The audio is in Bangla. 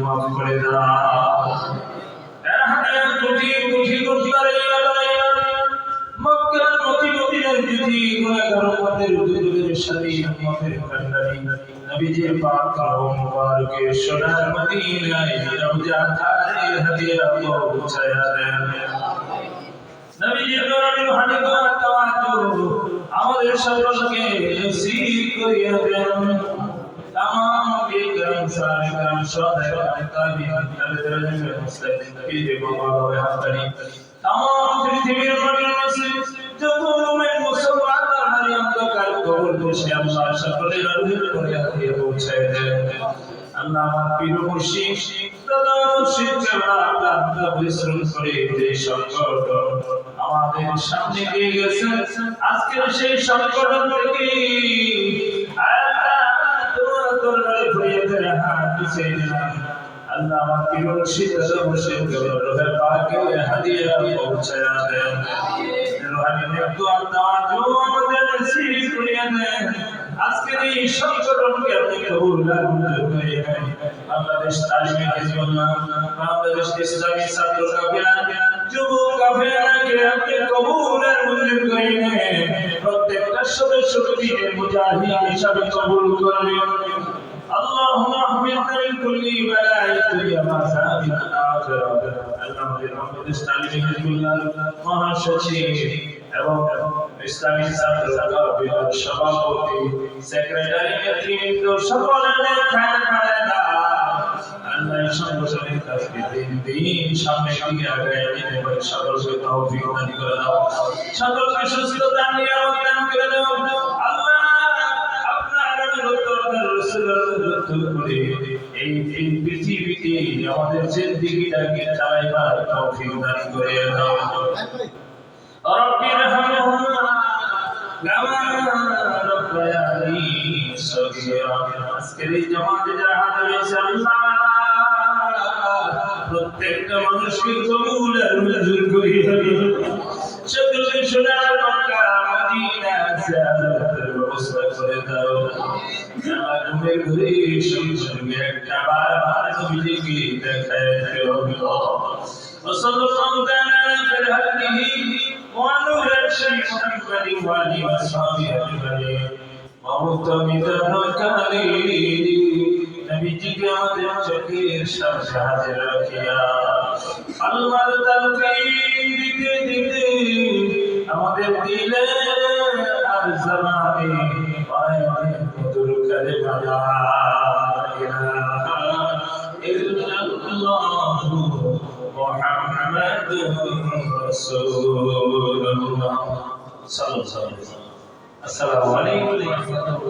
মাফ করে দাও। এখানে দুটি দুটি করতারে মক্কার মদিনার দুটি গুনাহগার উম্মতের দুজনের সাথে উম্মতের কান্নারি নবীজির পাক মুবারকের সোনার মদিনায় রওজা তারে হাদিয়া পৌঁছায়া দেন। নবীজির নূরের হাদিয়া তাওয়াজ্জু আমাদের সকলকে নসিব করিয়া দেন। तमाम बेकराम सारिकाम शोधकाम ताबीन तबदरज मुस्लिम पीर बाबा हस्तरी तमाम पृथ्वीर मनुष्य যত মুমিন মুসলমান আল্লাহর অন্তকার কবুল বসে আল্লাহ সকলের রুহের পরিয়াতে পৌঁছায় দেন। আল্লাহ আমার পীর মুর্শিদ দাদা মুর্শিদ আল্লাহ পরিশ্রম করে যে সংকট আমাদের সামনে দিয়ে গেছেন, আজকের সেই সংকট থেকে अल्लाह की मुर्शिद मुर्शिद रोहे पाके हदिया पहुंचाया दे रूहानी ने दुआ तवज्जो আমাদের নসিব করিয়া দেন। আজকের এই সংকটকে আপনি কবুল করে নেন। বাংলাদেশ তালিমে হিজবুল্লাহ, বাংলাদেশ ইসলামী ছাত্র কাফেলা, যুবক কাফেলাকে আপনি কবুল করে নেন। প্রত্যেকটা সদস্যকে মুজাহিদ হিসাবে কবুল করবেন। اللهم احفظنا من كل بلاء الدنيا وعذاب الآخرة। আমাদের বাংলাদেশ তালিমে হিজবুল্লাহ মহাসচিব এবং ইসলামী ছাত্র কাফেলার সভাপতি, সেক্রেটারি, নেতৃবৃন্দ সকলের খায়রা আল্লাহ সংগঠনের কাজকে দিন সামনে দিকে আগায় নিতে পারে সকলকে তৌফিক দান করে দাও, সকলকে সুস্থতা নিয়ামত দান করে দাও। আল্লাহ আপনার অনুগ্রহ রাসূলুল্লাহ করে এই পৃথিবীতে আমাদের জিন্দেগিটাকে চালাইবার তৌফিক দান করে দাও। رب ارحمهما كما ربياني صغيرا। আজকের এই জামাতে যারা হাজির হয়েছে আল্লাহ প্রত্যেকটা মানুষকে কবুল আর মঞ্জুর করিয়া দিও। সকলকে সোনার মক্কা মদিনা জিয়ারতের ব্যবস্থা করে দাও। আমাদের ঘরে সঙ্গে একটা বার নবীজিকে দেখায় দিও। وصلى الله تعالى على هديه ونور الشيخ محمد وآله وصحبه أجمعين ومتمدا وكالين নবীজিকে আমাদের চোখের সামনে হাজির রাখিয়া আল্লাহর তালকিন দিতে দিতে আমাদের দিলে আর জবানে পায়ে মধুর কালেমা লা ইলাহা ইল্লাল্লাহ মুহাম্মাদুর রাসূলুল্লাহ সাল্লাল্লাহু আলাইহি ওয়াসাল্লাম। আসসালামু আলাইকুম।